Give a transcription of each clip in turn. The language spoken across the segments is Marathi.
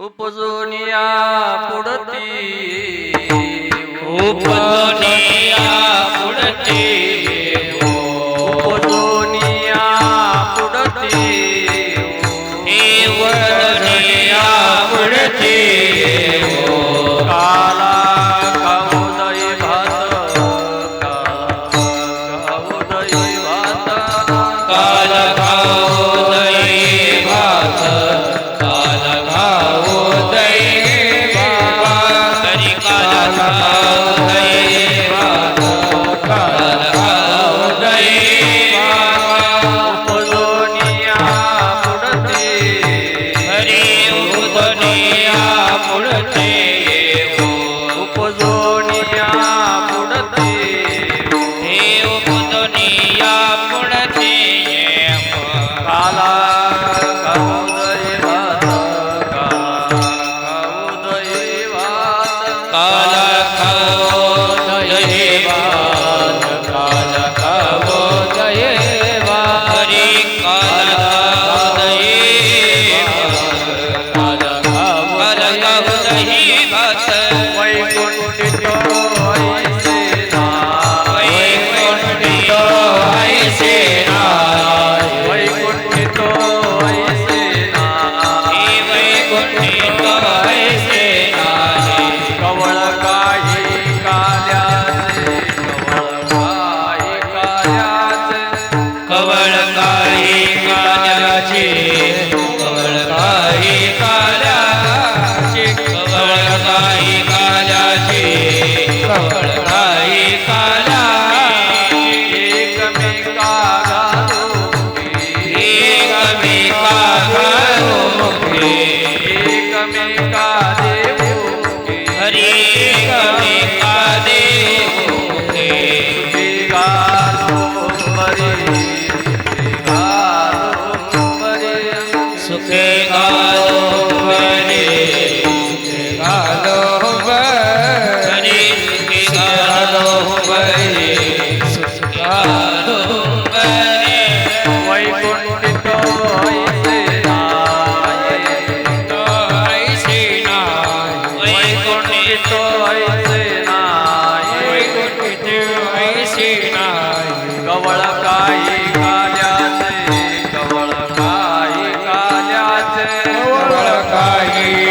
उपजोनिया पुढती उपजोनिया पुढती उपजोनिया पुढती उपजोनिया पुढती काला काउदय भात काउदय भात काल खाऊदय भात काल खाऊदय भात तरी काल खाऊदय भात काल खाऊदय भात उपजोनिया पुढती हरी उपजोनिया पुढते उपजोनिया पुढती हे उपजोनिया पुढते काला काउदय भात काउदय भात काल खाऊदय भात काल खाऊदय भात हरी काल खाऊदय भात काल खाऊदय भात वैकुंठितो ऐसे नाय वैकुंठितो ऐसे नाय वैकुंठितो ऐसे नाय वैकुंठितो ऐसे नाय कवळ काही काल्याचे कवळ काही काल्याचे कवळ काही काल्याचे कवळ काही काल्याचे कवळ काही काल्याचे एकमेका घालून एकमेका घालून एकमेका देऊ हरी एकमेका देऊके सुखे घालो बरे सुखे घालो बरे सुखे घालो बरे सुखे घालो बरे वैकुंठितो ऐसे नाय ऐसे नाय वैकुंठितो ऐसे नाय वैकुंठितो ऐसे नाय कवळ काही काल्याचे कवळ काही काल्याचे कवळ काही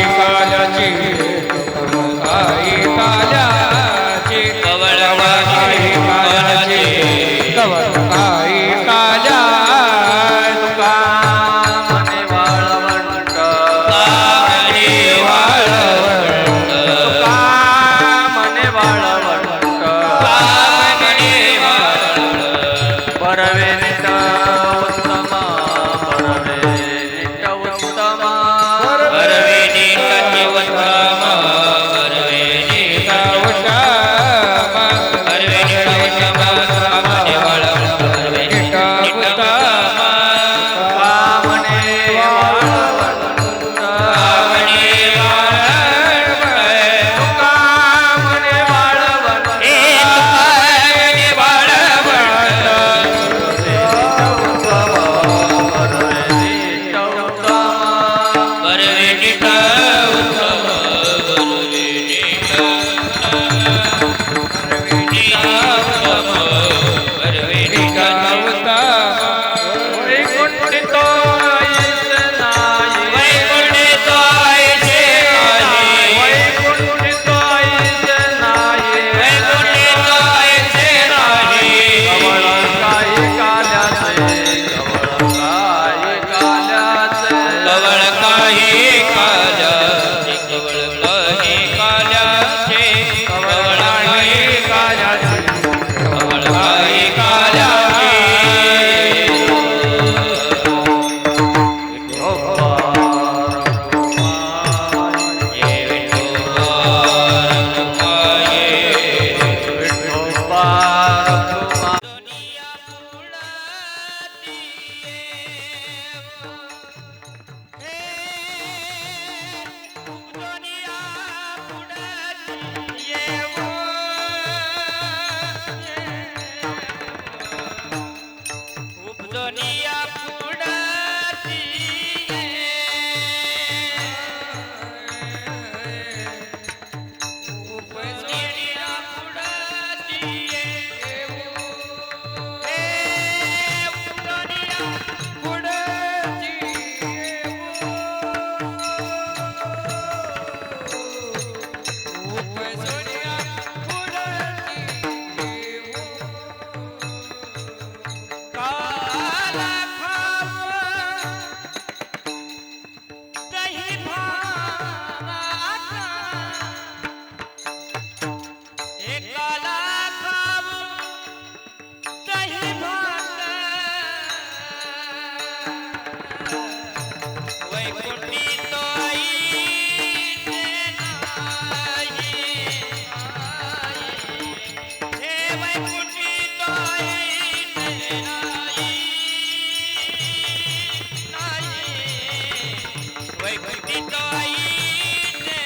तो ऐसे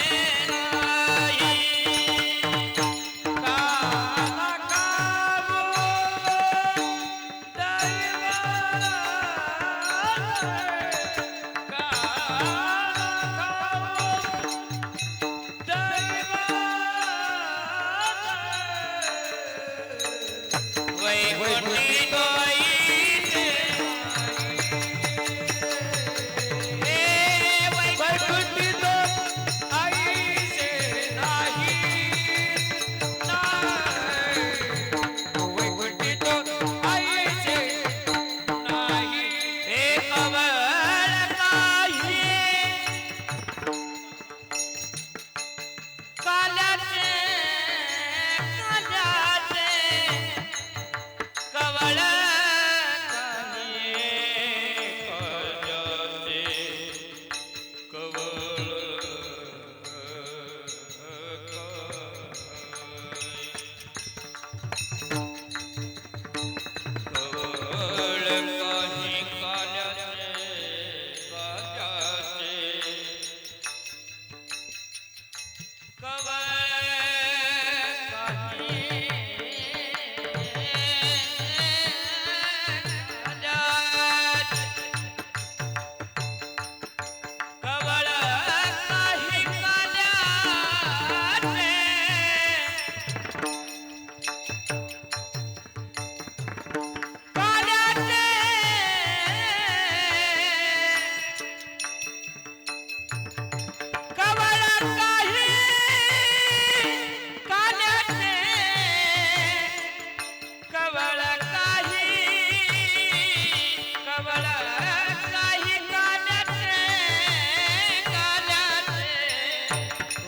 नाही काला कावो वैकुंठी तो ऐसे वैकुंठी तो ऐसे नाही वैकुंठी तो ऐसे नाही हे कवळ काही काल्याचे काल्याचे कवळ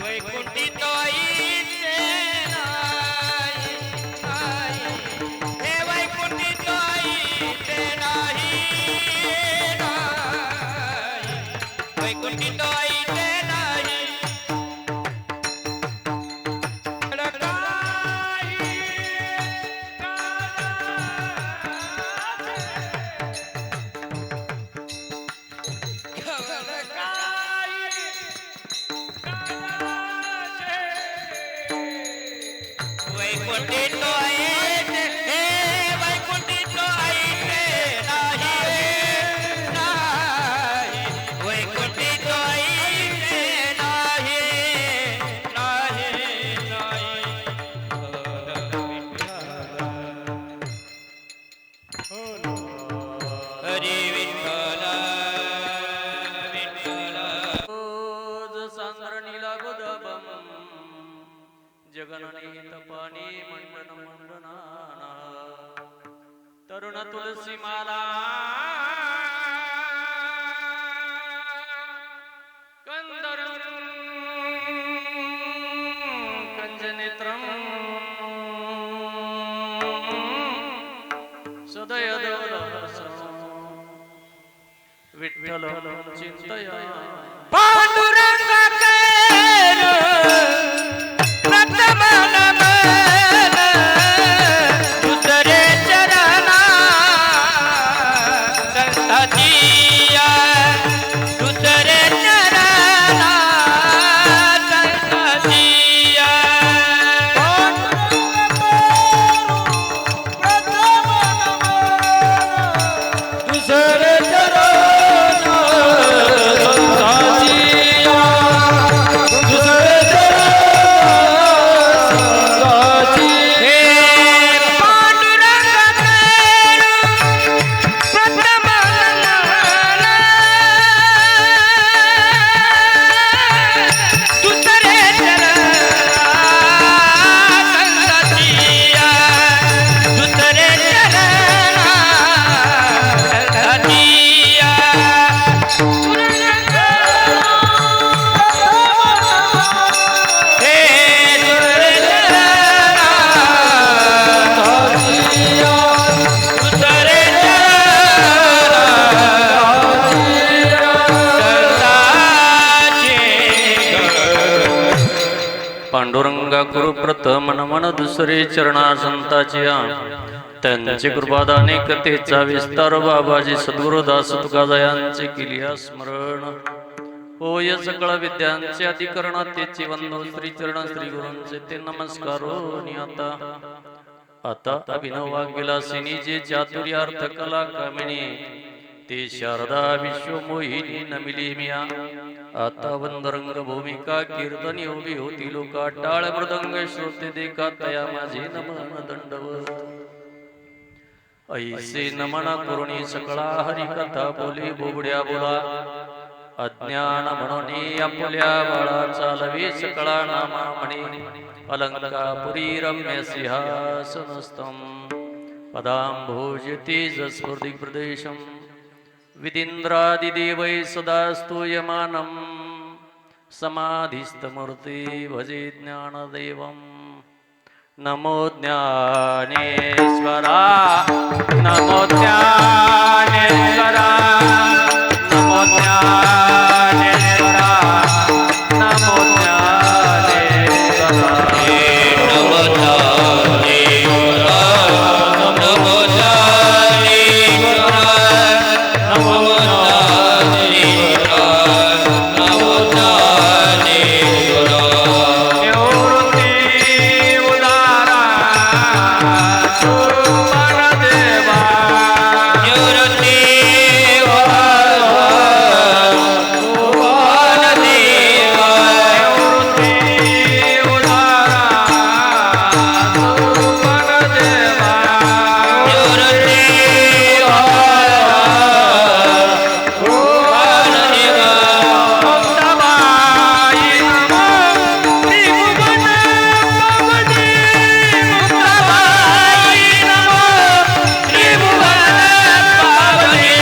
वैकुंठी तो ऐसे नाही हे वैकुंठी तो ऐसे नाही वैकुंठी तो ऐसे नाही वैकुंठी तो ऐसे हे वैकुंठी तो ऐसे नाही वैकुंठी तो ऐसे नाही हरी विठ्ठल रोज सांद्र नीलागुदबम जगननीत पाणी मंडन मंडनाना तरुण तुलसी माला कंदर कंजनेत्रम सदय विठ्ठल चिंतय पांडुरंग केलो प्रथम नमन दुसरे चरणा संततिया दुसरे चरणा संततिया दुसरे पांडुरंगा कुरु प्रथम नमन दुसरे चरणा संताचिया त्यांची कृपादाने कथेचा विस्तार बाबाजी सद्गुरुदास तुकादायांचे केलिया स्मरण होय सकळ विद्यांचे अधिकरणात तेची वंदो श्री चरण श्री गुरूंचे ते नमस्कारो आणि आता अभिनव वाग्विलासिनी जे चातुर्यार्थ कला कामिनी ते शारदा विश्वमोहिनी नमिली मिया आता वंदरंग भूमिका कीर्तनी उभी होती लोका टाळ मृदंग श्रोते देखा तया माझे नमन दंडवत ऐसे नमना करुणी सकळा हरिकथा बोली बोबड्या बोला अज्ञान म्हणून आपल्या बाळा चालवी सकळा नामा म्हणे अलंकापुरी रम्य सिंहासनस्थं पदांभोजती जस्फुर्दि प्रदेशं विदिन्द्रादिदेवै सदा स्तूयमानं समाधिस्थमूर्ति भजे ज्ञानदेवम् नमो ज्ञानेश्वरा नमो ज्ञानेश्वरा नमो ज्ञानेश्वरा नमो ज्ञानेश्वरा नमो ज्ञानेश्वरा नमो ज्ञानेश्वरा नमो ज्ञानेश्वरा नमो ज्ञानेश्वरा निवृत्ती उदारा सुमन देवा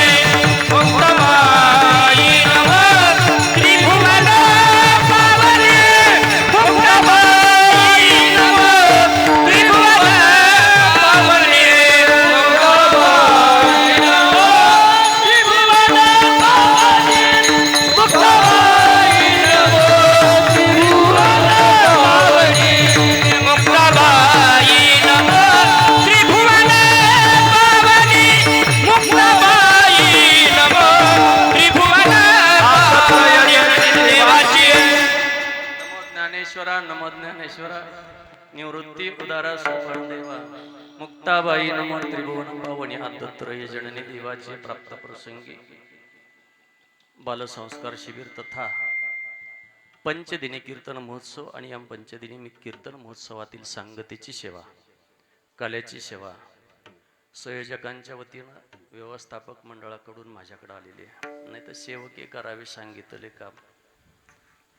निवृत्ती उदारा सुमन देवा निवृत्ती उदारा सुमन देवा निवृत्ती ज्ञानेश्वरा नमो ज्ञानेश्वरा निवृत्ती उदारा सुमन देवा मुक्ताबाई नमो त्रिभुवन पावनी आदत्रय जननी देवाचे प्राप्त प्रसंगी बालसंस्कार शिबिर तथा पंचदिनी कीर्तन महोत्सव आणि या पंचदिनी कीर्तन महोत्सवातील सांगतेची सेवा कलेची सेवा संयोजकांच्या वतीनं व्यवस्थापक मंडळाकडून माझ्याकडे आलेली आहे नाही तर सेवके करावे सांगितले काम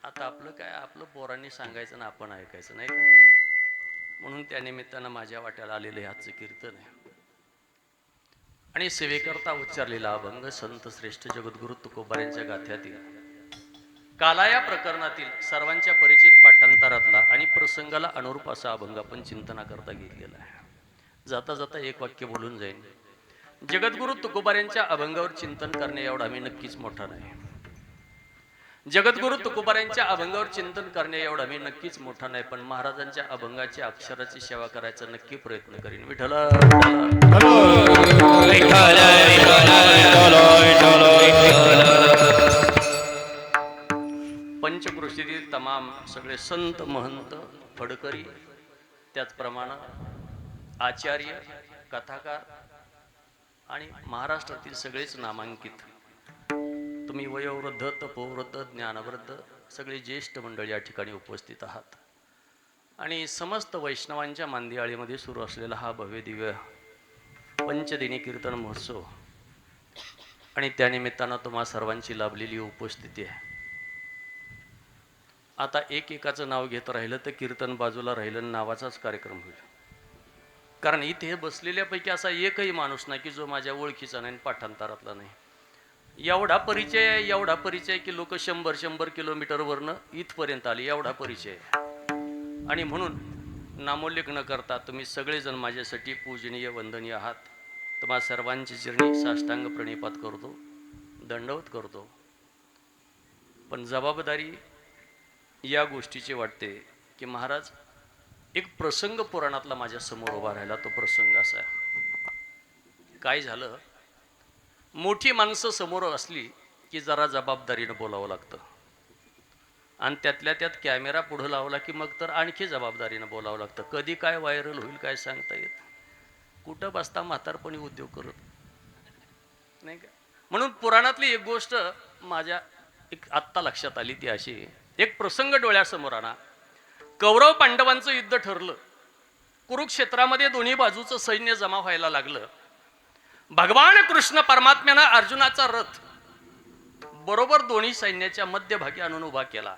आता आपलं काय आपलं पोरांनी सांगायचं ना आपण ऐकायचं नाही का म्हणून त्या निमित्तानं माझ्या वाट्याला आलेलं हे आजचं कीर्तन आहे आणि सेवेकरता उच्चारलेला अभंग संत श्रेष्ठ जगद्गुरु तुकोबारांच्या गाथ्यातील काला या प्रकरणातील सर्वांच्या परिचित पाठांतरातला आणि प्रसंगाला अनुरूप असा अभंग आपण चिंतनाकरता घेतलेला आहे जाता जाता एक वाक्य बोलून जाईन जगद्गुरु तुकोबारांच्या अभंगावर चिंतन करणे एवढा मी नक्कीच मोठा नाही जगद्गुरु तुकोबारांच्या अभंगावर चिंतन करणे एवढा मी नक्कीच मोठा नाही पण महाराजांच्या अभंगाच्या अक्षराची सेवा करायचा नक्की प्रयत्न करीन विठ्ठल पंचकृषीतील तमाम सगळे संत महंत फडकरी त्याचप्रमाणे आचार्य कथाकार आणि महाराष्ट्रातील सगळेच नामांकित तुम्ही वयोवृद्ध तपोवृद्ध ज्ञानवृद्ध सगळे ज्येष्ठ मंडळी या ठिकाणी उपस्थित आहात आणि समस्त वैष्णवांच्या मांदियाळीमध्ये सुरू असलेला हा भव्य दिव्य पंचदिनी कीर्तन महोत्सव आणि त्यानिमित्तानं तुम्हा सर्वांची लाभलेली उपस्थिती आहे आता एकाचं नाव घेत राहिलं तर कीर्तन बाजूला राहिलं नावाचाच कार्यक्रम होईल कारण इथे बसलेल्यापैकी असा एकही माणूस नाही की जो माझ्या ओळखीचा नाही पाठांतरातला नाही एवढा परिचय की लोक 100 किलोमीटरवरनं इथपर्यंत आले एवढा परिचय आणि म्हणून नामोल्लेख न करता तुम्ही सगळेजण माझ्यासाठी पूजनीय वंदनीय आहात तुम्हा सर्वांची चरणी साष्टांग प्रणिपात करतो दंडवत करतो पण जबाबदारी या गोष्टीची वाटते की महाराज एक प्रसंग पुराणातला माझ्या समोर उभा राहिला तो प्रसंग असा आहे काय झालं मोठी माणसं समोर असली की जरा जबाबदारीनं बोलावं लागतं आणि त्यातल्या त्यात कॅमेरा पुढं लावला की मग तर आणखी जबाबदारीनं बोलावं लागतं. कधी काय व्हायरल होईल काय सांगता येत. कुठं बसता म्हातारपणी उद्योग करत नाही का. म्हणून पुराणातली एक गोष्ट माझ्या एक आत्ता लक्षात आली, ती अशी, एक प्रसंग डोळ्यासमोर आणा. कौरव पांडवांचं युद्ध ठरलं. कुरुक्षेत्रामध्ये दोन्ही बाजूचं सैन्य जमा व्हायला लागलं. भगवान कृष्ण परमात्म्यानं अर्जुनाचा रथ बरोबर दोन्ही सैन्याच्या मध्यभागी आणून उभा केला.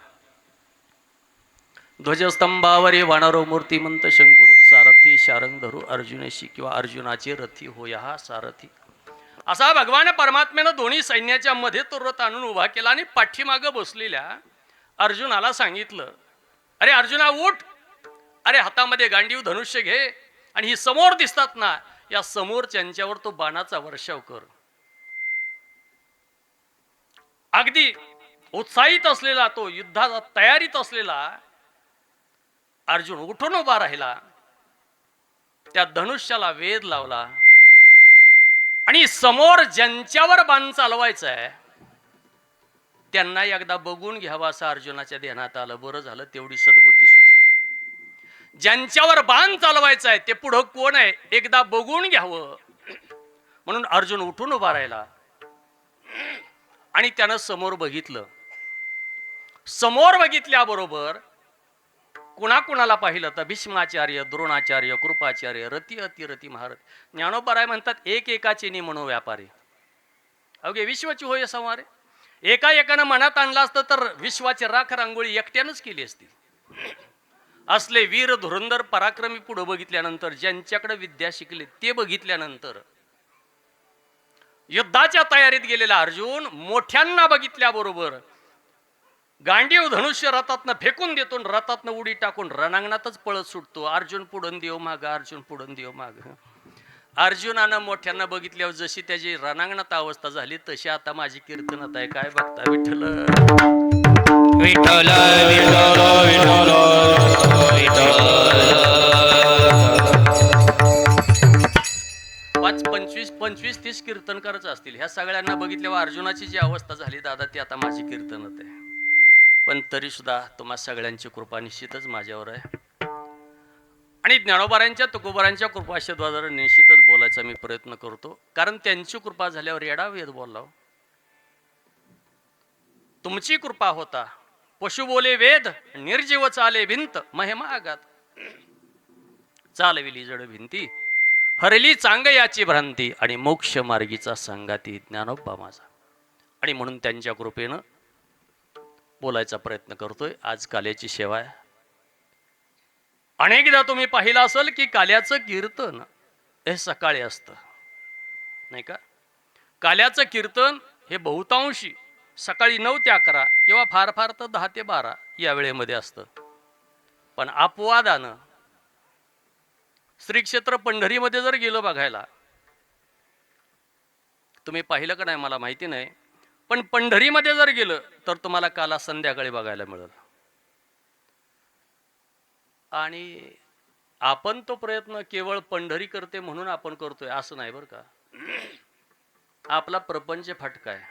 ध्वजस्तंभावरी वानरो मूर्तिमंत शंकरू सारथी शारंग धरू अर्जुनेशी, किंवा अर्जुनाचे रथी होया हा सारथी. असा भगवान परमात्म्यानं दोन्ही सैन्याच्या मध्ये तो रथ आणून उभा केला आणि पाठीमागं बसलेल्या अर्जुनाला सांगितलं, अरे अर्जुना उठ, अरे हातामध्ये गांडीव धनुष्य घे आणि ही समोर दिसतात ना, या समोर त्यांच्यावर तो बाणाचा वर्षाव कर. अगदी उत्साहित असलेला तो, युद्धाला तयारीत असलेला अर्जुन उठून उभा राहिला. त्या धनुष्याला वेध लावला आणि समोर ज्यांच्यावर बाण चालवायचा आहे त्यांना एकदा बघून घ्यावा असं अर्जुनाच्या ध्यानात आलं. बरं झालं तेवढी सद्बुद्धी सुचली. ज्यांच्यावर बाण चालवायचा आहे ते पुढं कोण आहे एकदा बघून घ्यावं म्हणून अर्जुन उठून उभा राहिला आणि त्यानं समोर बघितलं. समोर बघितल्याबरोबर कुणाकुणाला पाहिलं तर भीष्माचार्य, द्रोणाचार्य, कृपाचार्य, रती अतिरती महारथ. ज्ञानोबराय म्हणतात एक एकाचे नि म्हणो व्यापारी, अवघे विश्वाची होय संवारे. एका एकानं मनात आणलं असतं तर विश्वाची राख रांगोळी एकट्यानंच केली असती. असले वीर धुरंधर पराक्रमी पुढे बघितल्यानंतर, ज्यांच्याकडे विद्या शिकले ते बघितल्यानंतर, युद्धाच्या तयारीत गेलेला अर्जुन मोठ्यांना बघितल्याबरोबर गांडीव धनुष्य रथातनं फेकून देतो, रथातनं उडी टाकून रणांगणातच पळत सुटतो. अर्जुन पुढून देव माग, अर्जुन पुढून देव माग. अर्जुनानं मोठ्यांना बघितल्यावर जशी त्याची रणांगणात अवस्था झाली तशी आता माझी कीर्तनात आहे. काय बघता विठ्ठल विठ्ठल विठ्ठल विठ्ठल. 25-30 कीर्तनकारच असतील. ह्या सगळ्यांना बघितल्यावर अर्जुनाची जी अवस्था झाली दादा ती आता माझी कीर्तनात आहे. पण तरी सुद्धा तुम्हा सगळ्यांची कृपा निश्चितच माझ्यावर आहे आणि ज्ञानोबारांच्या तुकोबारांच्या कृपाशीर्वादावर निश्चितच बोलायचा मी प्रयत्न करतो. कारण त्यांची कृपा झाल्यावर येडा वेद बोलला. तुमची कृपा होता पशु बोले वेद, निर्जीव चाले भिंत, महिमा आगात चालविली जड भिंती, हरली चांग याची भ्रांती आणि मोक्ष मार्गीचा सांगाती ज्ञानोबा माझा. आणि म्हणून त्यांच्या कृपेनं बोलायचा प्रयत्न करतोय. आज काल्याची सेवा आहे. अनेकदा तुम्ही पाहिलं असेल की काल्याचं कीर्तन हे सकाळी असतं नाही का. काल्याचं कीर्तन हे बहुतांशी सकाळी 9 ते 11 किंवा फार फार तर 10 ते 12 या वेळेमध्ये असतं. पण अपवादानं श्री क्षेत्र पंढरीमध्ये जर गेलो बघायला, तुम्ही पाहिलं का नाही मला माहिती नाही, पण पंढरीमध्ये जर गेलं तर तुम्हाला काला संध्याकाळी बघायला मिळेल. आणि आपण तो प्रयत्न केवळ पंढरी करते म्हणून आपण करतोय असं नाही बरं का. आपला प्रपंच फाटका आहे.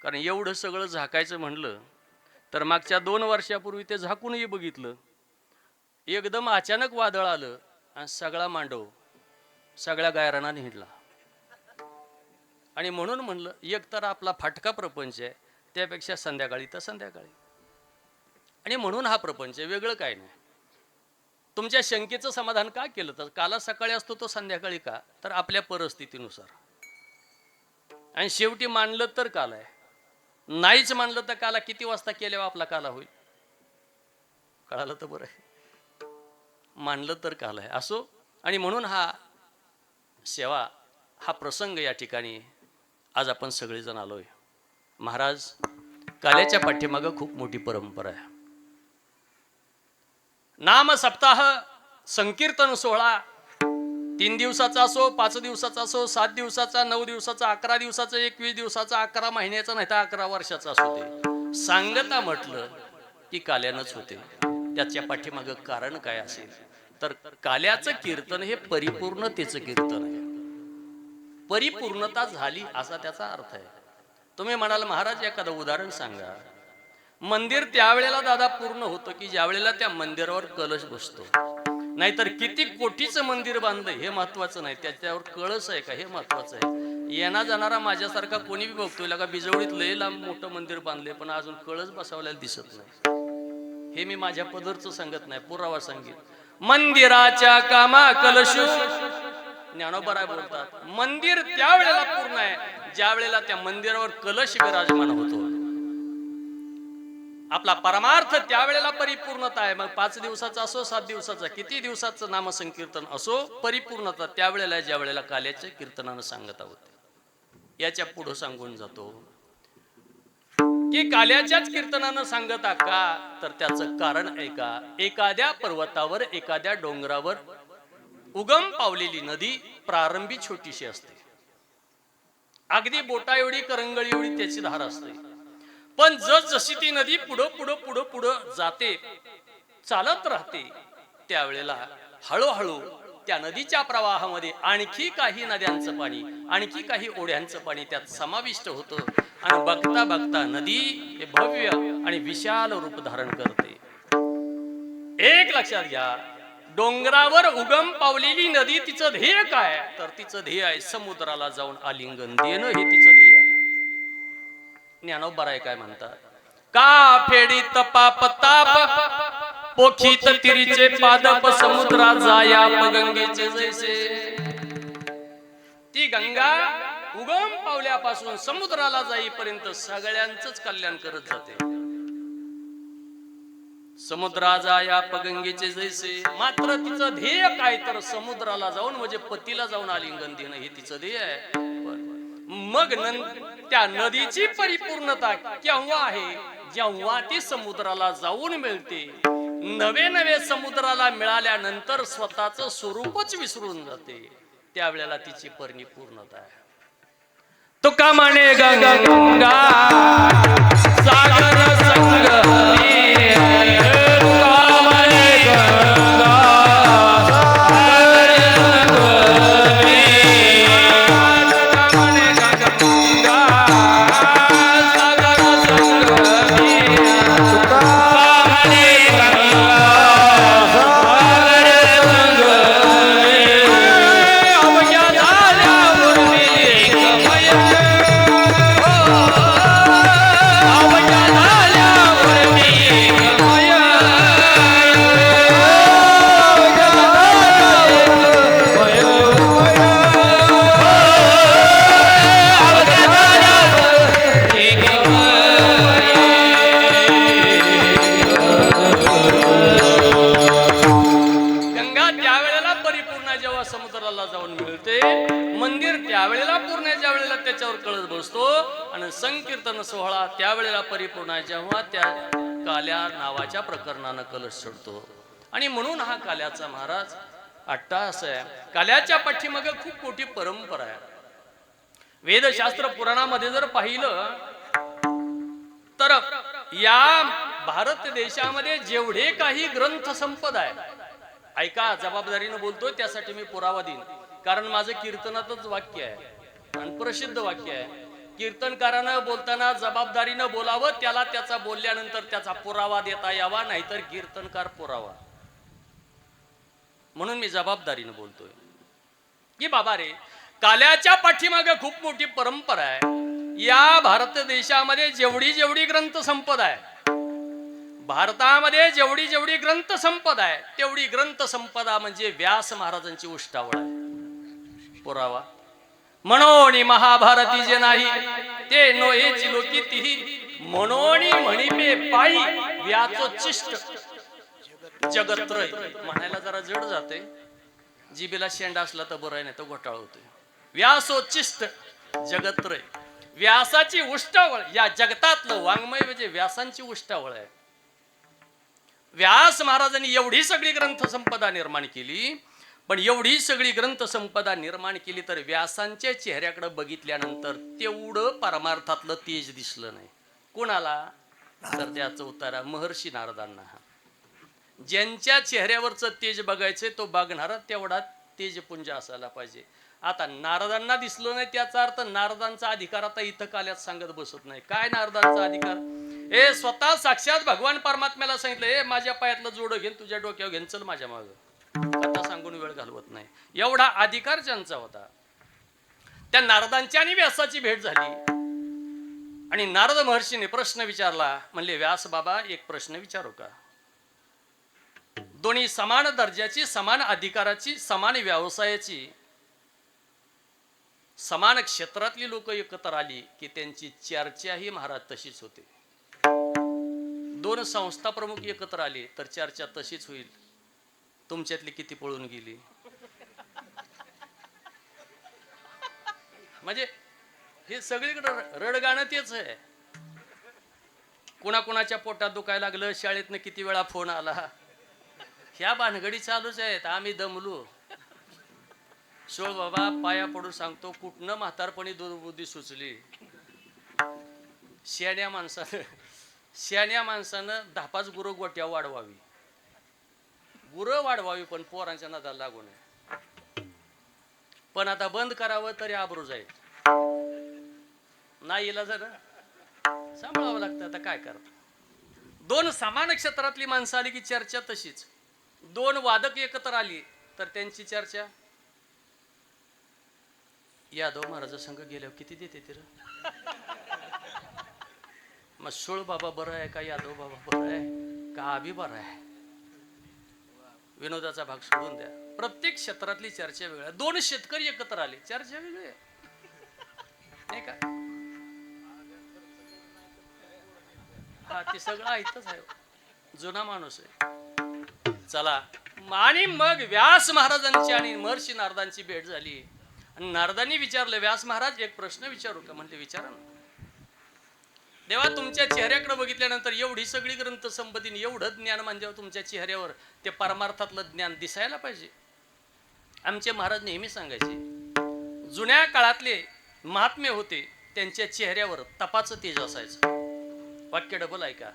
कारण एवढं सगळं झाकायचं म्हणलं तर मागच्या 2 वर्षापूर्वी ते झाकूनही बघितलं. एकदम अचानक वादळ आलं आणि सगळा मांडव सगळ्या गायरानाने हिंडला. आणि म्हणून म्हणलं एक तर आपला फाटका प्रपंच आहे, त्यापेक्षा संध्याकाळी तर संध्याकाळी. आणि म्हणून हा प्रपंच आहे, वेगळं काय नाही. तुमच्या शंकेचं समाधान का केलं तर काला सकाळी असतो तो संध्याकाळी का, तर आपल्या परिस्थितीनुसार. आणि शेवटी मानलं तर काल आहे, नाहीच मानलं तर काला किती वाजता केल्यावर आपला काला होईल कळालं तर बरं आहे. मानलं तर काल आहे असो. आणि म्हणून हा सेवा, हा प्रसंग या ठिकाणी आज आपण सगळेजण आलोय. महाराज काल्याच्या पाठीमागं खूप मोठी परंपरा आहे. नाम सप्ताह संकीर्तन सोहळा 3 दिवसाचा असो, 5 दिवसाचा असो, 7 दिवसाचा, 9 दिवसाचा, 11 दिवसाचा, 21 दिवसाचा, 11 महिन्याचा नाही तर 11 वर्षाचा असू दे, सांगता म्हटलं की काल्यानंच होते. त्याच्या पाठीमागं कारण काय असेल तर काल्याचं कीर्तन हे परिपूर्णतेचं कीर्तन आहे. परिपूर्णता झाली असा त्याचा अर्थ आहे. तुम्ही म्हणाल महाराज एखादं उदाहरण सांगा. मंदिर त्यावेळेला दादा पूर्ण होतं की ज्या वेळेला त्या मंदिरावर कलश बसतो. नाहीतर किती कोटीचं मंदिर बांधलंय हे महत्वाचं नाही, त्याच्यावर कळस आहे का हे महत्वाचं आहे. येणार जाणारा माझ्यासारखा कोणी बी बघतोय का बिजवडीत लय लांब मोठं मंदिर बांधले पण अजून कळस बसवलेला दिसत नाही. हे मी माझ्या पदरचं सांगत नाही, पुरावा सांगित. मंदिराच्या कामा कलशू ज्ञानोबा बोलतात मंदिर त्या वेळेला पूर्ण आहे ज्या वेळेला त्या मंदिरावर कलश विराजमान होतो. आपला परमार्थ त्यावेळेला परिपूर्णता आहे. मग 5 दिवसाचा असो 7 दिवसाचा किती दिवसाचं नामसंकीर्तन असो, परिपूर्णता त्यावेळेला ज्या वेळेला काल्याच्या कीर्तनानं सांगत आहोत. याच्या पुढे सांगून जातो की काल्याच्याच कीर्तनानं सांगता का, तर त्याचं कारण ऐका. एखाद्या पर्वतावर एखाद्या डोंगरावर उगम पावलेली नदी प्रारंभी छोटीशी असते, अगदी बोटा एवढी करंगळी एवढी त्याची धार असते. पण जशी ती नदी पुढं पुढं पुढं पुढं जाते, चालत राहते, त्यावेळेला हळूहळू त्या नदीच्या प्रवाहामध्ये आणखी काही नद्यांचं पाणी, आणखी काही ओढ्यांचं पाणी त्यात समाविष्ट होतं. आणि बघता बघता नदी हे भव्य आणि विशाल रूप धारण करते. एक लक्षात घ्या, डोंगरावर उगम पावलेली नदी तिचं ध्येय काय, तर तिचं ध्येय आहे समुद्राला जाऊन आलिंगन देणं, हे तिचं ध्येय आहे. ज्ञानोबा काय म्हणतात, का फेडीत पाप ताप पोखीत तिरीचे पादप समुद्रा जाया गंगेचे जैसे. ती गंगा उगम पावल्यापासून समुद्राला जाईपर्यंत सगळ्यांचंच कल्याण करत जाते. समुद्रा जाया गंगेचे जैसे. मात्र तिचं ध्येय काय, तर समुद्राला जाऊन म्हणजे पतीला जाऊन आलिंगन देणं, हे तिचं ध्येय आहे. मग त्या नदीची परिपूर्णता केव्हा आहे, जेव्हा ती समुद्राला जाऊन मिळते. नवे नवे समुद्राला मिळाल्यानंतर स्वतःच स्वरूपच विसरून जाते, त्यावेळेला तिची परिपूर्णता आहे. तुका म्हणे गंगा सागर संग संकीर्तन सोहळा त्यावेळेला परिपूर्ण आहे जेव्हा त्या काल्या नावाच्या प्रकरणानं कलश चढतो. आणि म्हणून हा काल्याचा महाराज अट्टहास आहे. काल्याच्या पाठीमागे खूप मोठी परंपरा आहे. वेदशास्त्र पुराणामध्ये जर पाहिलं तर या भारत देशामध्ये जेवढे काही ग्रंथ संपदा आहे, ऐका, जबाबदारीनं बोलतोय त्यासाठी मी पुरावा देईन, कारण माझं कीर्तनातच वाक्य आहे आणि प्रसिद्ध वाक्य आहे. कीर्तनकारानं बोलताना जबाबदारीनं बोलावं, त्याला त्याचा बोलल्यानंतर त्याचा पुरावा देता यावा, नाहीतर कीर्तनकार पुरावा. म्हणून मी जबाबदारीनं बोलतोय की बाबा रे, काल्याच्या पाठीमागे खूप मोठी परंपरा आहे. या भारत देशामध्ये जेवढी जेवढी ग्रंथ संपदा आहे, भारतामध्ये जेवढी जेवढी ग्रंथ संपदा आहे, तेवढी ग्रंथ संपदा म्हणजे व्यास महाराजांची उष्टावळ आहे. पुरावा म्हणोनी महाभारती जे नाही ते नोहेची लोकी तिही म्हणोनी म्हणिपे पायी व्याचोचिष्ट जगत्रय. म्हणायला जरा जड जाते, जिबेला शेंडा असला तर बरं नाही तर घोटाळा होतोय. व्यासोचिष्ट जगत्रय, व्यासाची उष्टावळ या जगतातलं वाङ्मय म्हणजे व्यासांची उष्टावळ आहे. व्यास महाराजांनी एवढी सगळी ग्रंथ संपदा निर्माण केली, पण एवढी सगळी ग्रंथ संपदा निर्माण केली तर व्यासांच्या चेहऱ्याकडे बघितल्यानंतर तेवढं परमार्थातलं तेज दिसलं नाही. कोणाला, तर त्याचं उत्तर महर्षी नारदांना. ज्यांच्या चेहऱ्यावरचं तेज बघायचंय तो बघणारा तेवढा तेजपुंज असायला पाहिजे. आता नारदांना दिसलं नाही त्याचा अर्थ नारदांचा अधिकार आता इथं काल्यात सांगत बसत नाही. काय नारदांचा अधिकार, हे स्वतः साक्षात भगवान परमात्म्याला सांगितलं, हे माझ्या पायातलं जोडं घेऊन तुझ्या डोक्यावर घेऊन चल माझ्या माग. कथा सांगून वेळ घालवत नाही. एवढा अधिकार ज्यांचा होता. त्या नारदांची आणि व्यासाची भेट झाली आणि नारद महर्षीने प्रश्न विचारला. म्हणले, व्यास बाबा एक प्रश्न विचारू का? दोन्ही समान दर्जाची, समान अधिकाराची, समान व्यवसायाची, समान क्षेत्रातली लोक एकत्र आली की त्यांची चर्चाही महाराज तशीच होते. दोन संस्था प्रमुख एकत्र आले तर चर्चा तशीच होईल. तुमच्यातली किती पळून गेली? म्हणजे हे सगळीकडे रडगाणं तेच आहे. कुणाकुणाच्या पोटात दुखायला लागलं, शाळेतनं किती वेळा फोन आला, ह्या भानगडी चालूच आहेत. आम्ही दमलो. सोळ बाबा पाया पडून सांगतो, कुठनं म्हातारपणी दुर्बुद्धी सुचली. शहाण्या माणसानं 10-5 गुरं गोट्या वाढवावी, गुरं वाढवावी, पण पोरांच्या नादाला लागू नये. पण आता बंद करावं तरी आबरू जाईल. नाही इला जरा सांभाळावं लागतं. आता काय करत. दोन समान क्षेत्रातली माणसं आली की चर्चा तशीच. दोन वादक एकत्र आली तर त्यांची चर्चा. यादव महाराजा संघ गेल्यावर किती देते तिर? मग सोळ बाबा बरं आहे का यादव बाबा बरं आहे का आबी बरं आहे? विनोदाचा भाग सोडून द्या. प्रत्येक क्षेत्रातली चर्चा वेगळी. दोन शेतकरी एकत्र आले, चर्चा वेगळी नाही का? हा ते सगळं ऐकतच आहे. जुना माणूस आहे. चला. आणि मग व्यास महाराजांची आणि महर्षी नारदांची भेट झाली आणि नारदांनी विचारलं, व्यास महाराज एक प्रश्न विचारू का? म्हणले, विचारा ना. देवा, तुमच्या चेहऱ्याकडे बघितल्यानंतर एवढी सगळी ग्रंथ संपत्ती, एवढं ज्ञान म्हणजे तुमच्या चेहऱ्यावर ते परमार्थातलं ज्ञान दिसायला पाहिजे. आमचे महाराज नेहमी सांगायचे, जुन्या काळातले महात्मे होते त्यांच्या चेहऱ्यावर तपाचं तेज असायचं. वाक्य डबल आहे का?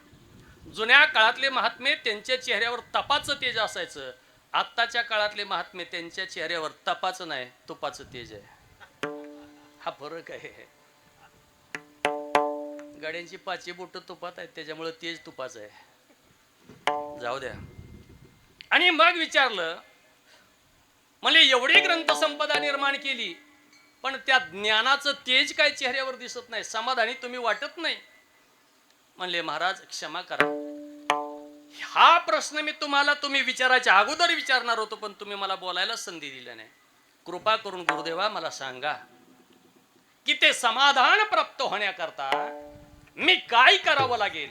जुन्या काळातले महात्मे त्यांच्या चेहऱ्यावर तपाचं तेज असायचं. आत्ताच्या काळातले महात्मे त्यांच्या चेहऱ्यावर तपाचं नाही, तुपाचं तेज आहे. हा फरक आहे. गाड्यांची 5 बोट तुपात आहेत, त्याच्यामुळे तेज तुपाचं आहे. जाऊ द्या. आणि मग विचारलं, म्हणजे एवढी ग्रंथसंपदा निर्माण केली पण त्या ज्ञानाचं तेज काय चेहऱ्यावर दिसत नाही, समाधानी तुम्ही वाटत नाही. म्हणले, महाराज क्षमा करा, हा प्रश्न मी तुम्ही विचारायच्या अगोदर विचारणार होतो, पण तुम्ही मला बोलायला संधी दिली नाही. कृपा करून गुरुदेवा मला सांगा की ते समाधान प्राप्त होण्याकरता मी काय करावं लागेल?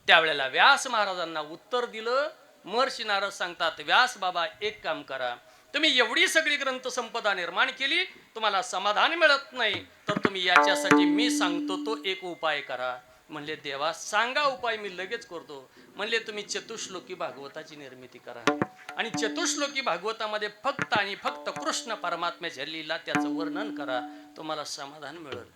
त्यावेळेला व्यास महाराजांना उत्तर दिलं. महर्षी नारद सांगतात, व्यास बाबा एक काम करा, तुम्ही एवढी सगळी ग्रंथसंपदा निर्माण केली, तुम्हाला समाधान मिळत नाही, तर तुम्ही याच्यासाठी मी सांगतो तो एक उपाय करा. म्हणले, देवा सांगा उपाय, मी लगेच करतो. म्हणले, तुम्ही चतुश्लोकी भागवताची निर्मिती करा आणि चतुश्लोकी भागवतामध्ये फक्त आणि फक्त कृष्ण परमात्म्याच्या लीला त्याचं वर्णन करा, तुम्हाला समाधान मिळेल.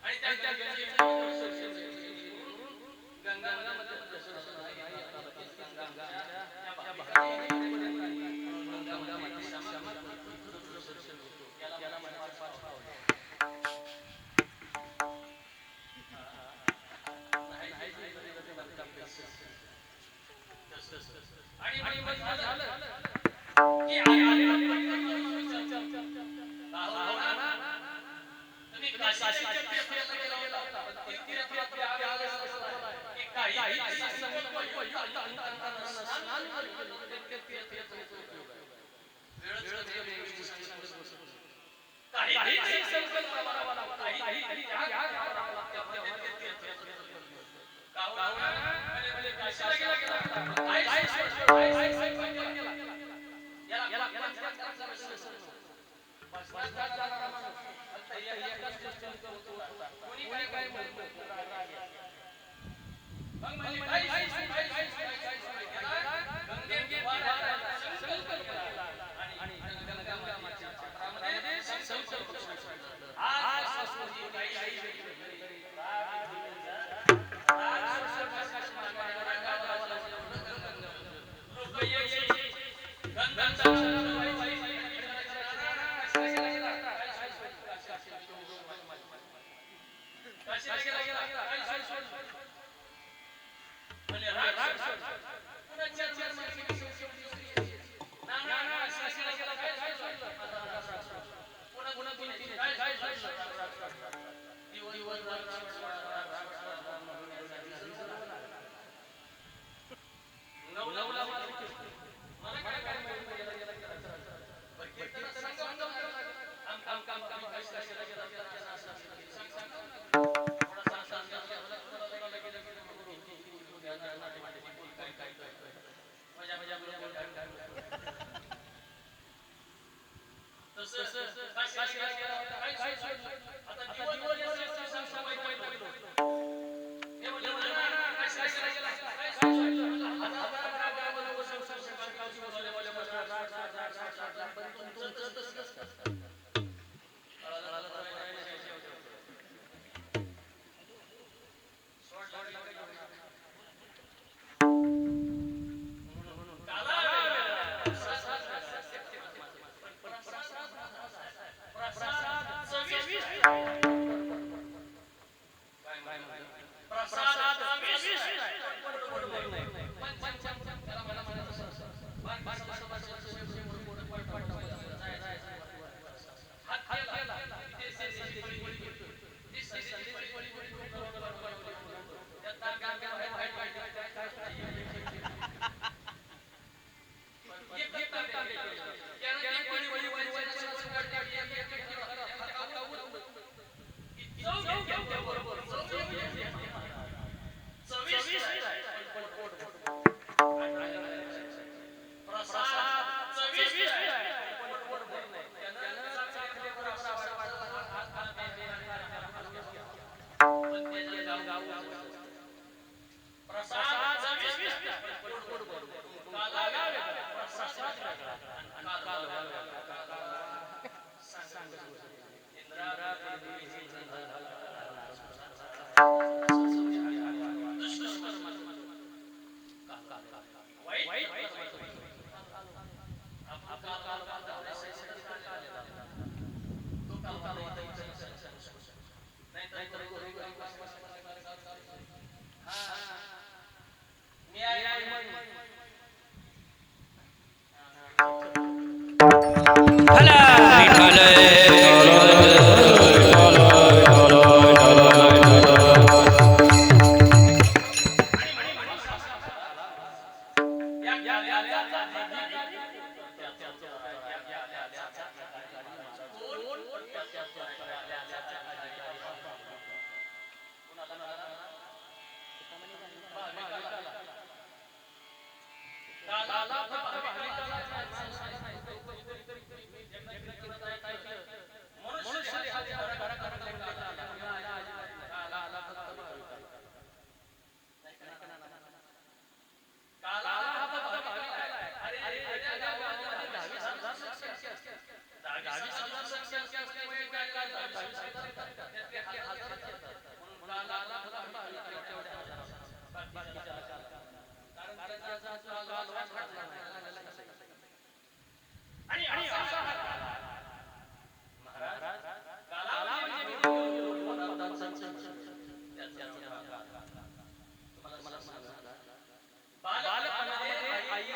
आणि त्या आणि मग झालं की आलेला तुम्ही काशीच्या तीर्थयात्रेला गेला होता पण तीर्थयात्रेत त्यावेळेस असं आहे की काही संकल्प अंतःकरणानं स्नान करून ते तीर्थयात्रेचा उपयोग आहे. वेळच कधी काही संकल्प करावा लागतो काही त्याग करावा लागतो तेव्हा ते तीर्थयात्रेचा उपयोग होतो. कावळा म्हणजे काशीला गेला काय संकल्प केला याला पंचमहात्म्याचा विषय समजतो. पंचमहात्म्यात जाणारा माणूस फक्त एकाच गोष्टीवर करतो कोणी काय म्हणतो मग म्हणजे काय केला गंगेत वारायला संकल्प केला आणि गंगा मातेच्या चित्रामध्ये संकल्प केला. आज शास्त्री काही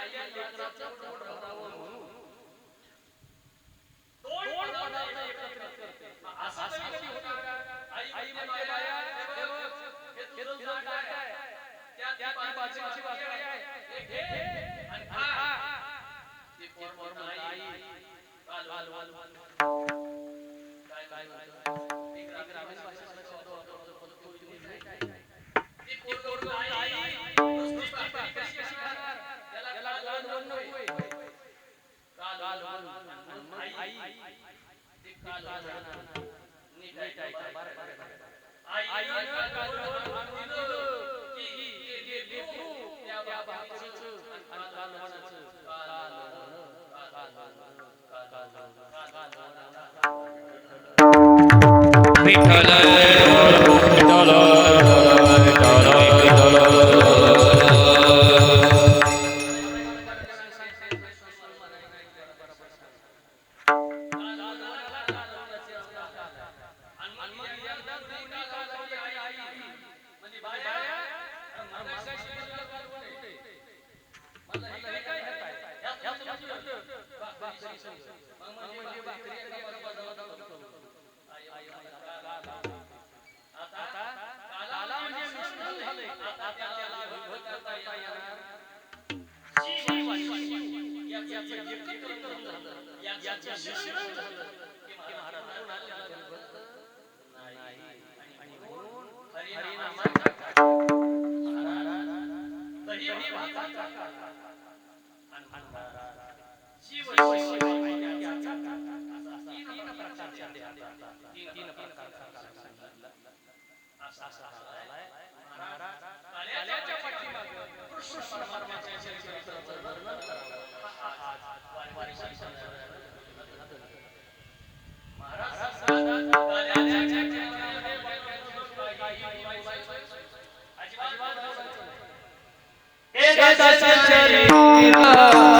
लेकराचं पोट भरावं म्हणून दोन पदार्थ एकत्रित करते. असं कधी होतं का? आई म्हणजे बाया, हे बघ, हे तुझं ताट आहे, त्यात बाजूची भाकरी आहे, हे घे आणि खा. ती पोर म्हणतं, आई कालवण. काय म्हणतं? एक ग्रामीण भाषेतला शब्द वापरतो, पण तो इथे काय? ती पोर म्हणतं, आई नुसती भाकरी कशी खाणार? त्याला कालवण नकोय. कालवण. आई ते कालवण नीट ऐका बरं. आईनं कालवण आणून दिलं की लेकरू त्या भाकरीचं आणि कालवणाचं विठ्ठल विठ्ठल विठ्ठल हे दास चरित्र